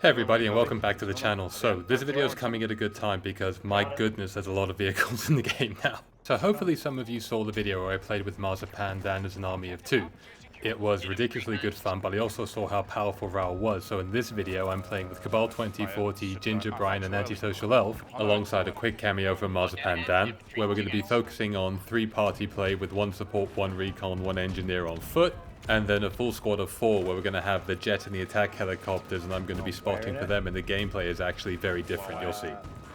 Hey everybody and welcome back to the channel. So this video is coming at a good time because my goodness there's a lot of vehicles in the game now. So hopefully some of you saw the video where I played with Marzipan Dan as an army of 2. It was ridiculously good fun, but I also saw how powerful Raoul was. So in this video I'm playing with Cabal 2040, Ginger Brian and Antisocial Elf alongside a quick cameo from Marzipan Dan, where we're going to be focusing on 3-party play with 1 support, 1 recon, 1 engineer on foot. And then a full squad of 4 where we're going to have the jet and the attack helicopters and I'm going to be spotting for them, and the gameplay is actually very different, you'll see.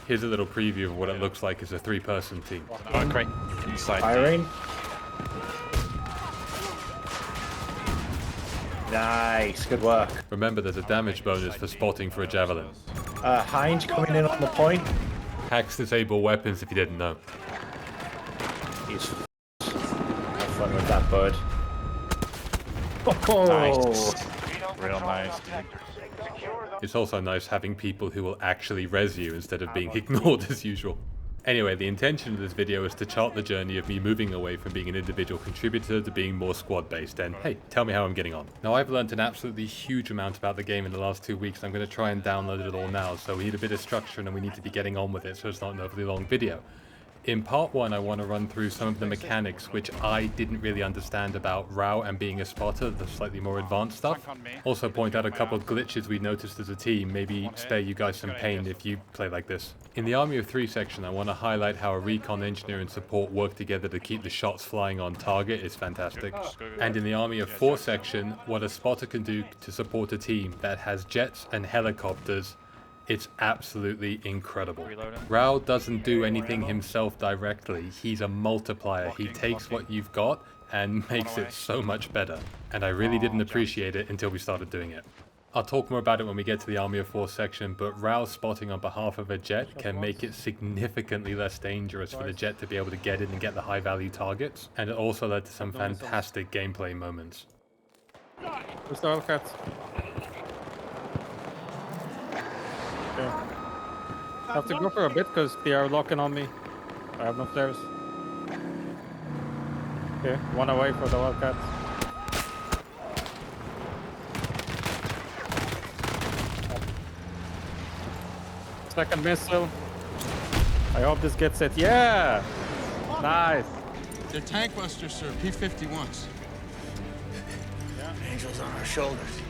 Here's a little preview of what it looks like as a 3-person team. Great. Inside. Firing. Nice, good work. Remember there's a damage bonus for spotting for a javelin. Hind coming in on the point. Hacks disable weapons if you didn't know. He's have fun with that bird. Oh, Nice. Real nice, dude. It's also nice having people who will actually res you instead of being ignored as usual. Anyway, the intention of this video is to chart the journey of me moving away from being an individual contributor to being more squad based, and hey, tell me how I'm getting on. Now I've learned an absolutely huge amount about the game in the last 2 weeks. I'm going to try and download it all now, so we need a bit of structure and we need to be getting on with it so it's not an overly long video. In part 1, I want to run through some of the mechanics which I didn't really understand about Rao and being a spotter, the slightly more advanced stuff. Also point out a couple of glitches we noticed as a team, maybe spare you guys some pain if you play like this. In the Army of 3 section, I want to highlight how a recon engineer and support work together to keep the shots flying on target is fantastic. And in the Army of 4 section, what a spotter can do to support a team that has jets and helicopters, it's absolutely incredible. Rao doesn't do anything himself directly, he's a multiplier. He takes what you've got and makes it so much better. And I really didn't appreciate it until we started doing it. I'll talk more about it when we get to the Army of 4 section, but Rao spotting on behalf of a jet can make it significantly less dangerous for the jet to be able to get in and get the high value targets. And it also led to some fantastic gameplay moments. Where's the Wildcat? Okay. I have to go for a bit because they are locking on me. I have no flares. Okay, 1 away for the Wildcat. Second missile. I hope this gets it. Yeah! Nice! They're tank busters, sir. P-51s. angels on our shoulders.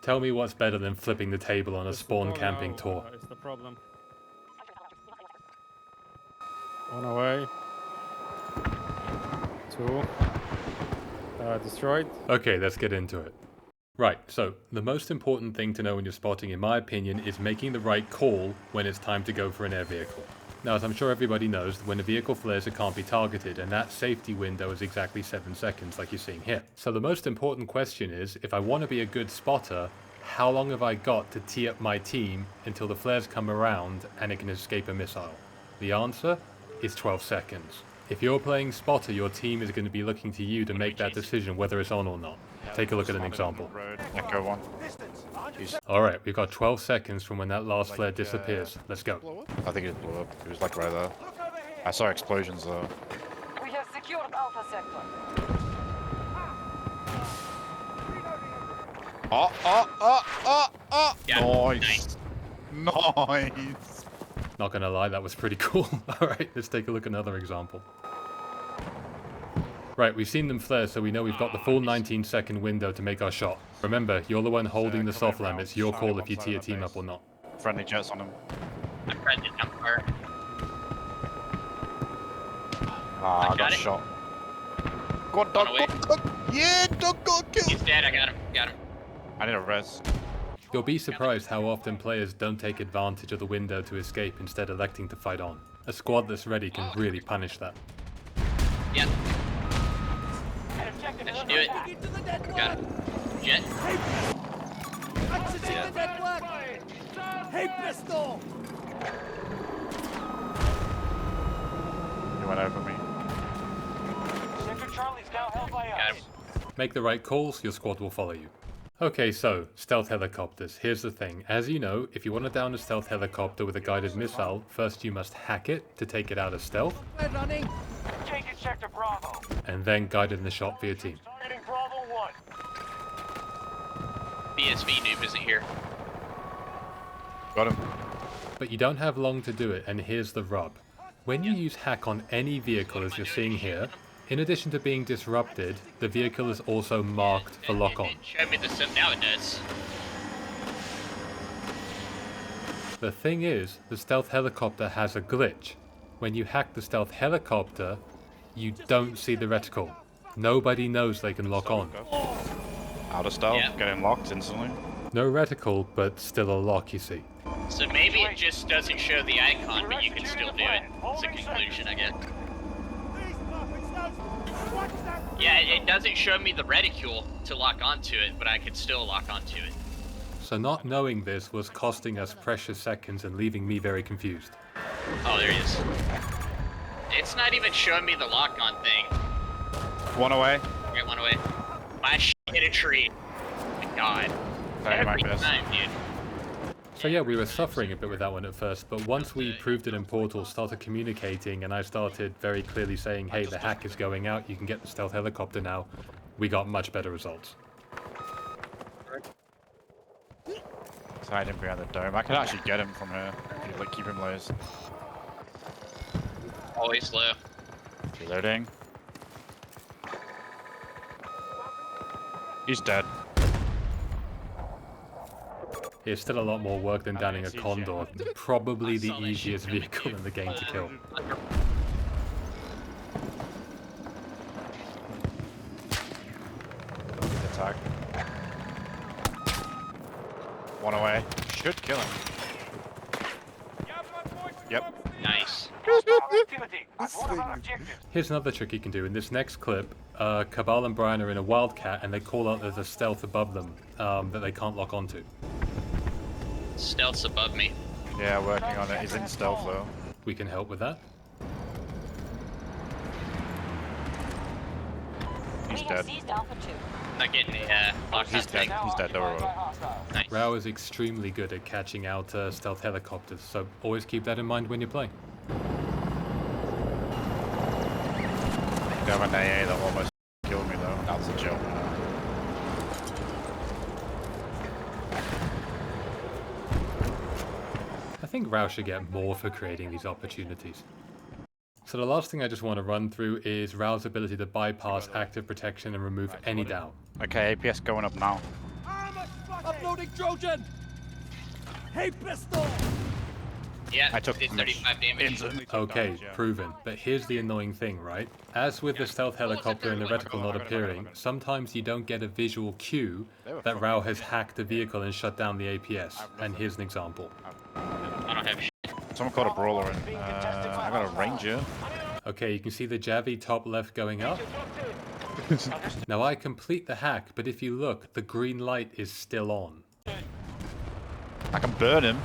Tell me what's better than flipping the table on a spawn camping tour. It's the problem. 1 away. 2. Destroyed. Okay, let's get into it. Right, so the most important thing to know when you're spotting, in my opinion, is making the right call when it's time to go for an air vehicle. Now, as I'm sure everybody knows, when a vehicle flares, it can't be targeted, and that safety window is exactly 7 seconds, like you're seeing here. So the most important question is, if I want to be a good spotter, how long have I got to tee up my team until the flares come around and it can escape a missile? The answer is 12 seconds. If you're playing spotter, your team is going to be looking to you to make that decision whether it's on or not. Take a look at an example. Echo 1. Alright, we've got 12 seconds from when that last flare disappears. Let's go. I think it blew up. It was like right there. I saw explosions though. We have secured Alpha Sector. Nice. Nice. Not gonna lie, that was pretty cool. Alright, let's take a look at another example. Right, we've seen them flare, so we know we've got the full 19-second window to make our shot. Remember, you're the one holding the SOFLAM. It's your call if you tee a team up or not. Friendly jets on him. I'm friendly number. Ah, I got it. shot. Go on, dog. Yeah, dog, go kill. He's dead. I got him. Got him. I need a res. You'll be surprised how often players don't take advantage of the window to escape, instead electing to fight on. A squad that's ready can really punish that. Yep. That should do it. Got him. Jet. He went over me. Got him. Make the right calls, your squad will follow you. Okay, so, stealth helicopters. Here's the thing. As you know, if you want to down a stealth helicopter with a guided missile, first you must hack it to take it out of stealth. We're running. Take it, Sector Bravo. And then guide in the shot for your team. Targeting Bravo 1. PSV noob isn't here. Got him. But you don't have long to do it, and here's the rub. When you use hack on any vehicle, as you're seeing here, in addition to being disrupted, the vehicle is also marked for lock-on. Show me the sim. Now it does. The thing is, the stealth helicopter has a glitch. When you hack the stealth helicopter, you don't see the reticle. Nobody knows they can lock on. Out of stealth, Yeah. getting locked instantly. No reticle, but still a lock, you see. So maybe it just doesn't show the icon, but you can still do it. It's a conclusion, I guess. Yeah, it doesn't show me the reticule to lock onto it, but I could still lock onto it. So not knowing this was costing us precious seconds and leaving me very confused. Oh, there he is. It's not even showing me the lock-on thing. One away. Get one away. My shit hit a tree. My God. Sorry, Every Marcus. time, dude. So yeah, we were suffering a bit with that one at first, but once we proved it in Portal, started communicating, and I started very clearly saying, hey, the hack is going out, you can get the stealth helicopter now, we got much better results. So hide him behind the dome. I can actually get him from here if you like keep him low. Always low. Reloading. He's dead. Here's still a lot more work than downing a Condor, probably the easiest vehicle in the game to kill. Attack. One away. Should kill him. Yep. Nice. Here's another trick you can do. In this next clip, Cabal and Brian are in a Wildcat and they call out there's a stealth above them that they can't lock onto. Stealth's above me. Yeah, working on it. He's in stealth though. We can help with that. He's dead. Not getting the lock-on He's dead. thing. He's dead. Don't worry about it. Nice. Rao is extremely good at catching out stealth helicopters, so always keep that in mind when you're playing. They have an AA that almost killed me though. That's a joke. I think Rao should get more for creating these opportunities. So the last thing I just want to run through is Rao's ability to bypass active protection and remove any down. Okay, APS going up now. Uploading Trojan! Hey, pistol! Yeah, I took did 35 damage. instantly took Okay, damage, yeah. proven. But here's the annoying thing, right? As with the stealth helicopter and the reticle not appearing, sometimes you don't get a visual cue that Rao has hacked the vehicle and shut down the APS. And here's an example. I don't have shit. Someone called a brawler in. I got a ranger. Okay, you can see the Javi top left going up. Now I complete the hack, but if you look, the green light is still on. I can burn him.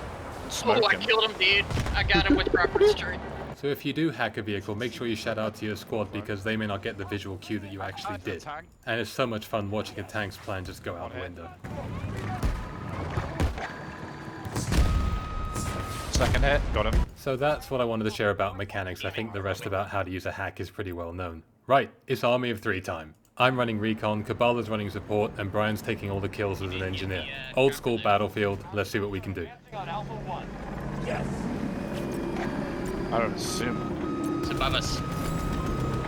Smoke Oh, I him. killed him, dude. I got him with Crawford's turret. So if you do hack a vehicle, make sure you shout out to your squad because they may not get the visual cue that you actually did. And it's so much fun watching a tank's plan just go out the window. Second hit. Got him. So that's what I wanted to share about mechanics. I think the rest about how to use a hack is pretty well known. Right, it's Army of 3 time. I'm running Recon, Cabal is running support, and Brian's taking all the kills as an engineer. Old school battlefield, let's see what we can do. Yes! I don't assume. It's above us.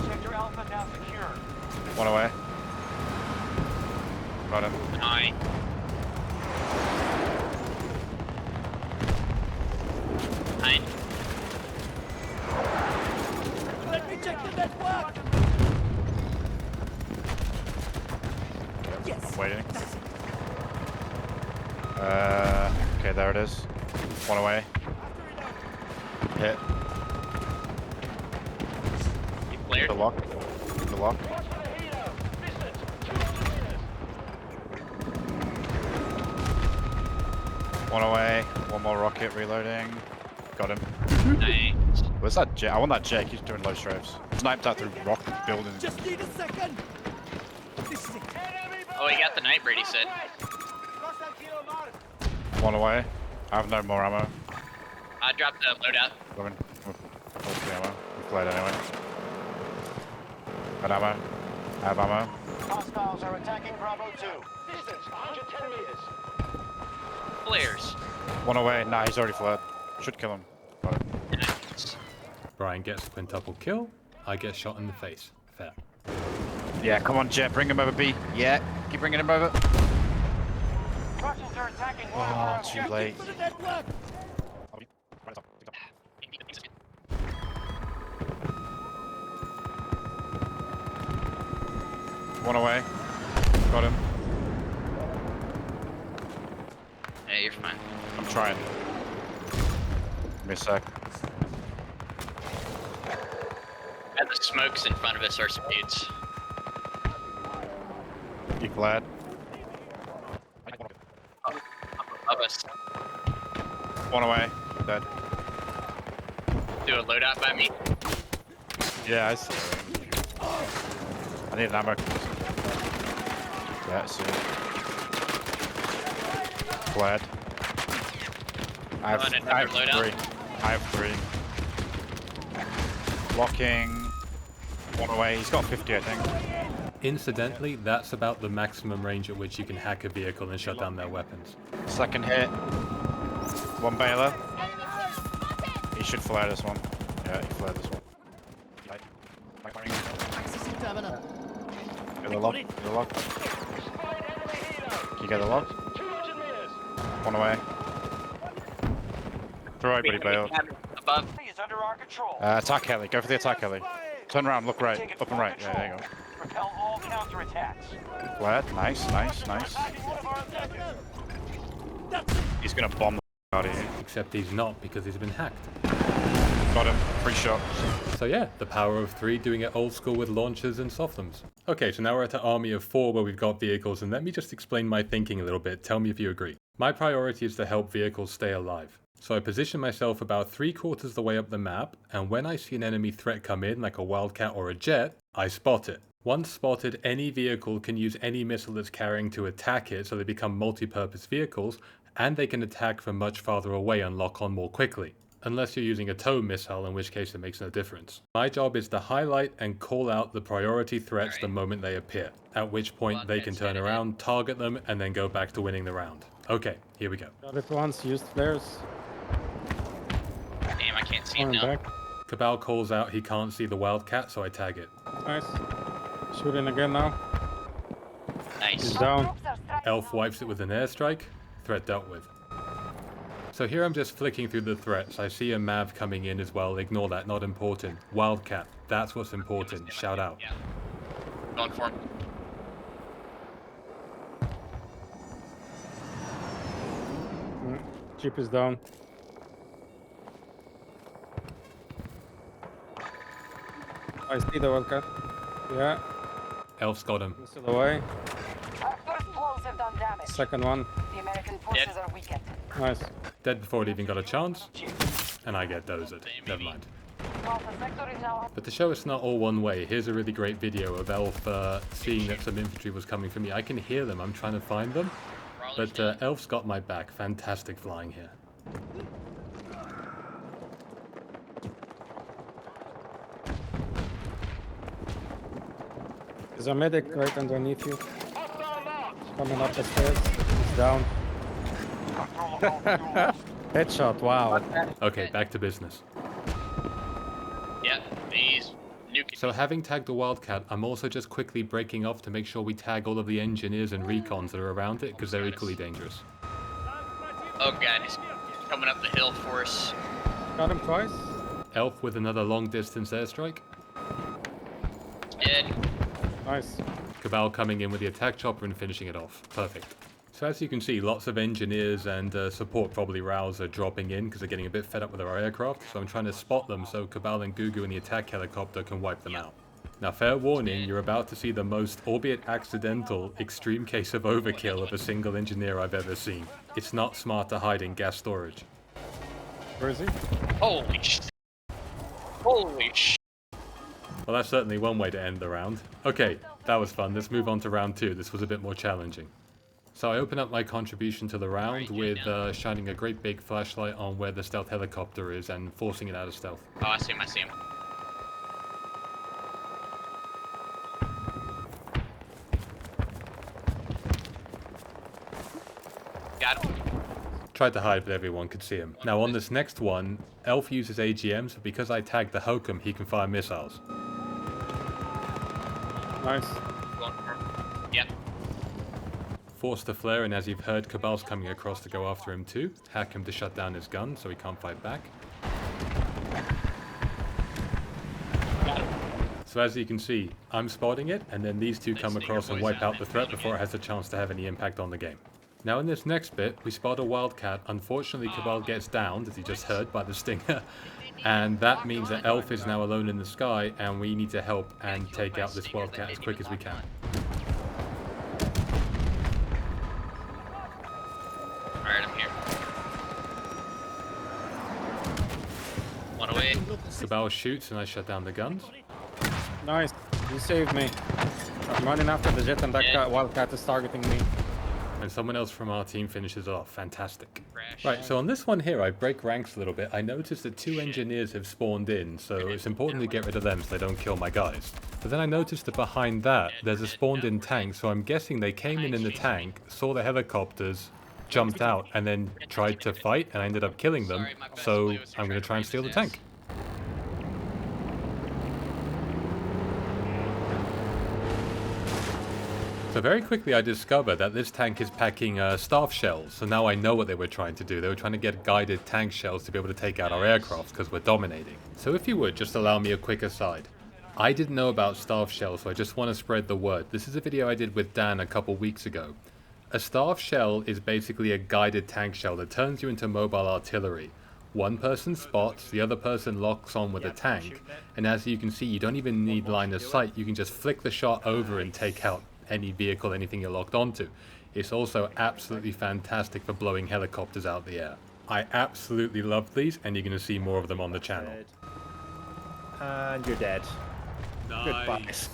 Sector Alpha now secure. One away. Got him. Nine. Nine. Let me check the network! Yes! I'm waiting. Okay, there it is. One away. Hit. You cleared. The lock. The lock. One away. One more rocket reloading. Got him. Nice. Where's that jet? I want that jet. He's doing low strafes. Sniped that through rocket buildings. Just need a second! This is it. Oh, he got the night bird, he said. One away. I have no more ammo. I dropped the loadout. Coming. What's the ammo? We played anyway. Got ammo. I have ammo. Hostiles are attacking Bravo 2. Distance 110 meters. Flares. One away. Nah, he's already fled. Should kill him. Got it. Nice. Brian gets a quintuple kill. I get shot in the face. Fair. Yeah, come on, Jet. Bring him over, B. Yeah, keep bringing him over. Russians are attacking Oh, too late. For the network. One away. Got him. Yeah, you're fine. I'm trying. Give me a sec. And the smokes in front of us are speeds. You glad? Above us. One away. Dead. Do a loadout by me. Yeah, I see. I need an ammo. Yeah, I see. Glad. I have On another loadout. 3. I have 3. Blocking. One away. He's got 50, I think. Incidentally, that's about the maximum range at which you can hack a vehicle and shut down their weapons. Second hit. One bailer. He should flare this one. Yeah, he flared this one. Accessing terminal. Get the lock. Get the lock. Can you get the lock? One away. Throw everybody bailed. Above. is under our control. Attack heli. Go for the attack heli. Turn around. Look right. Up and right. Yeah, there you go. Repel all counterattacks. Flared. Nice, nice, nice. He's gonna bomb the out of you. Except he's not because he's been hacked. Got him. Free shot. So yeah, the power of 3 doing it old school with launchers and SOFLAMs. Okay, so now we're at an army of 4 where we've got vehicles, and let me just explain my thinking a little bit. Tell me if you agree. My priority is to help vehicles stay alive. So I position myself about 3/4 the way up the map, and when I see an enemy threat come in, like a wildcat or a jet, I spot it. Once spotted, any vehicle can use any missile it's carrying to attack it, so they become multi-purpose vehicles, and they can attack from much farther away and lock on more quickly. Unless you're using a tow missile, in which case it makes no difference. My job is to highlight and call out the priority threats the moment they appear, at which point they can turn around, target them, and then go back to winning the round. Okay, here we go. Got it once, used flares. Damn, I can't see it Coming now. back. Cabal calls out he can't see the wildcat, so I tag it. Nice. Shooting again now. Nice. He's down. Elf wipes it with an airstrike, threat dealt with. So here I'm just flicking through the threats. I see a MAV coming in as well. Ignore that, not important. Wildcat, that's what's important. Shout out. Yeah. Going for him. Jeep is down. I see the wildcat. Yeah, Elf's got him. still away. Our first blows have done damage. Second one. The American forces are weakened. Nice. Dead before it even got a chance. And I get dozed. Never mind. Alpha sector is now But to show it's not all one way, here's a really great video of Elf seeing that some infantry was coming for me. I can hear them, I'm trying to find them. But Elf's got my back. Fantastic flying here. There's a medic right underneath you. Coming up the stairs. He's down. Headshot, wow. Okay, back to business. Yeah, these nuking. So having tagged the Wildcat, I'm also just quickly breaking off to make sure we tag all of the engineers and recons that are around it, because they're equally dangerous. Oh god, he's coming up the hill for us. Got him twice. Elf with another long distance airstrike. Dead. Nice. Cabal coming in with the attack chopper and finishing it off. Perfect. So as you can see, lots of engineers and support probably rows are dropping in because they're getting a bit fed up with our aircraft, so I'm trying to spot them so Cabal and Gugu in the attack helicopter can wipe them out. Now fair warning, you're about to see the most, albeit accidental, extreme case of overkill of a single engineer I've ever seen. It's not smart to hide in gas storage. Where is he? Holy shit. Holy shit. Well, that's certainly one way to end the round. Okay, that was fun. Let's move on to round 2. This was a bit more challenging. So I open up my contribution to the round with shining a great big flashlight on where the stealth helicopter is and forcing it out of stealth. Oh, I see him, I see him. tried to hide, but everyone could see him. Now on this next one, Elf uses AGMs, but because I tagged the Hokum, he can fire missiles. Nice. Yep. Forced the flare, and as you've heard, Cabal's coming across to go after him too. Hack him to shut down his gun, so he can't fight back. So as you can see, I'm spotting it, and then these two come across and wipe out the threat before it has a chance to have any impact on the game. Now in this next bit, we spot a Wildcat. Unfortunately, Cabal gets downed, as you just heard, by the Stinger. And that means that Elf is now alone in the sky, and we need to help and take out this Wildcat as quick as we can. Alright, I'm here. One away. Cabal shoots, and I shut down the guns. Nice. You saved me. I'm running after the jet and that Wildcat is targeting me. And someone else from our team finishes it off. Fantastic. Crash. Right, so on this one here, I break ranks a little bit. I noticed that 2 engineers have spawned in, so it's important to get rid of them so they don't kill my guys. But then I noticed that behind that, there's a spawned in tank, so I'm guessing they came in the tank, saw the helicopters, jumped out, and then tried to fight, and I ended up killing them. So I'm going to try and steal the tank. So very quickly I discovered that this tank is packing staff shells, so now I know what they were trying to do. They were trying to get guided tank shells to be able to take out our aircraft because we're dominating. So if you would, just allow me a quick aside. I didn't know about staff shells, so I just want to spread the word. This is a video I did with Dan a couple weeks ago. A staff shell is basically a guided tank shell that turns you into mobile artillery. One person spots, the other person locks on with a tank, and as you can see, you don't even need line of sight. You can just flick the shot over and take out any vehicle, anything you're locked onto. It's also absolutely fantastic for blowing helicopters out the air. I absolutely love these, and you're going to see more of them on the channel. And you're dead. Nice.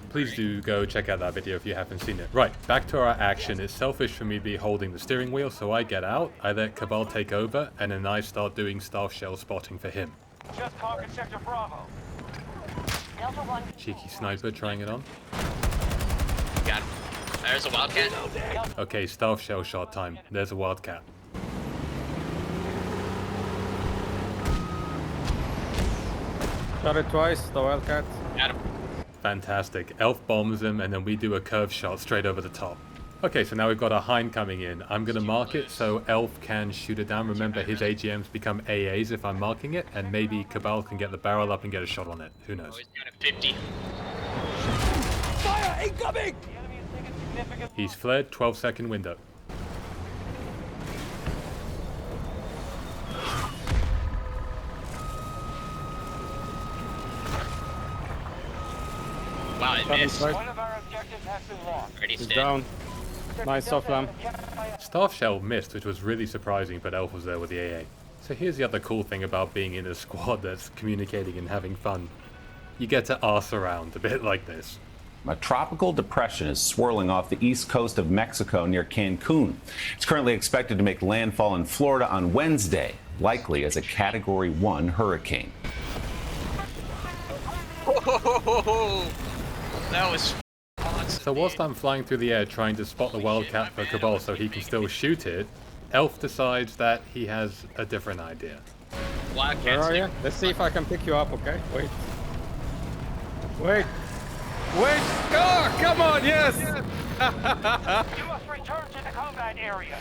Please do go check out that video if you haven't seen it. Right, back to our action. It's selfish for me to be holding the steering wheel, so I get out, I let Cabal take over, and then I start doing staff shell spotting for him. Just conquered Sector Bravo. Delta 1. Cheeky sniper trying it on. Got him. There's a Wildcat. Okay, staff shell shot time. There's a Wildcat. Shot it twice, the Wildcat. Got him. Fantastic. Elf bombs him, and then we do a curve shot straight over the top. Okay, so now we've got a Hind coming in. I'm going to mark it so Elf can shoot it down. Remember, his AGMs become AAs if I'm marking it, and maybe Cabal can get the barrel up and get a shot on it. Who knows? Always got a 50. Fire incoming! He's flared, 12-second window. Wow, it missed. One of our objectives has been lost. Already He's dead. down. Nice SOFLAM. Staff shell missed, which was really surprising, but Elf was there with the AA. So here's the other cool thing about being in a squad that's communicating and having fun. You get to arse around a bit like this. A tropical depression is swirling off the east coast of Mexico near Cancun. It's currently expected to make landfall in Florida on Wednesday, likely as a Category 1 hurricane. That was awesome. So whilst I'm flying through the air trying to spot the Wildcat for Cabal so he can still shoot it, Elf decides that he has a different idea. Wildcat's Where are there. you? Let's see if I can pick you up, okay? Wait. Wait. Wait! Oh, come on, yes! You must return to the combat area.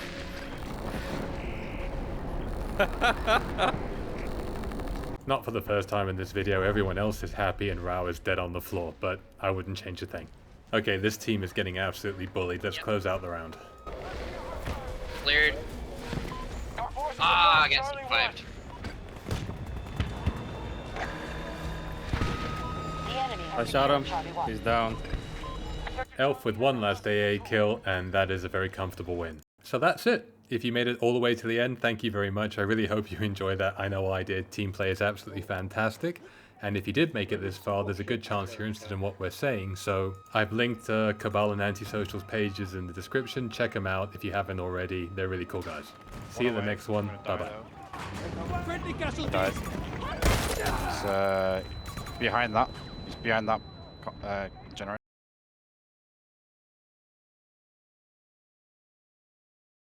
Not for the first time in this video, everyone else is happy and Rao is dead on the floor, but I wouldn't change a thing. Okay, this team is getting absolutely bullied. Let's close out the round. Cleared. Our forces Ah, I have got Charlie survived. The enemy I has shot him. secured Charlie 1. He's down. Elf with one last AA kill, and that is a very comfortable win. So that's it. If you made it all the way to the end, thank you very much. I really hope you enjoyed that. I know I did. Team play is absolutely fantastic. And if you did make it this far, there's a good chance you're interested in what we're saying. So I've linked Cabal and Antisocial's pages in the description. Check them out if you haven't already. They're really cool guys. See you in the next one. Bye-bye. Friendly casualties! Died. He's behind that. He's behind that generator.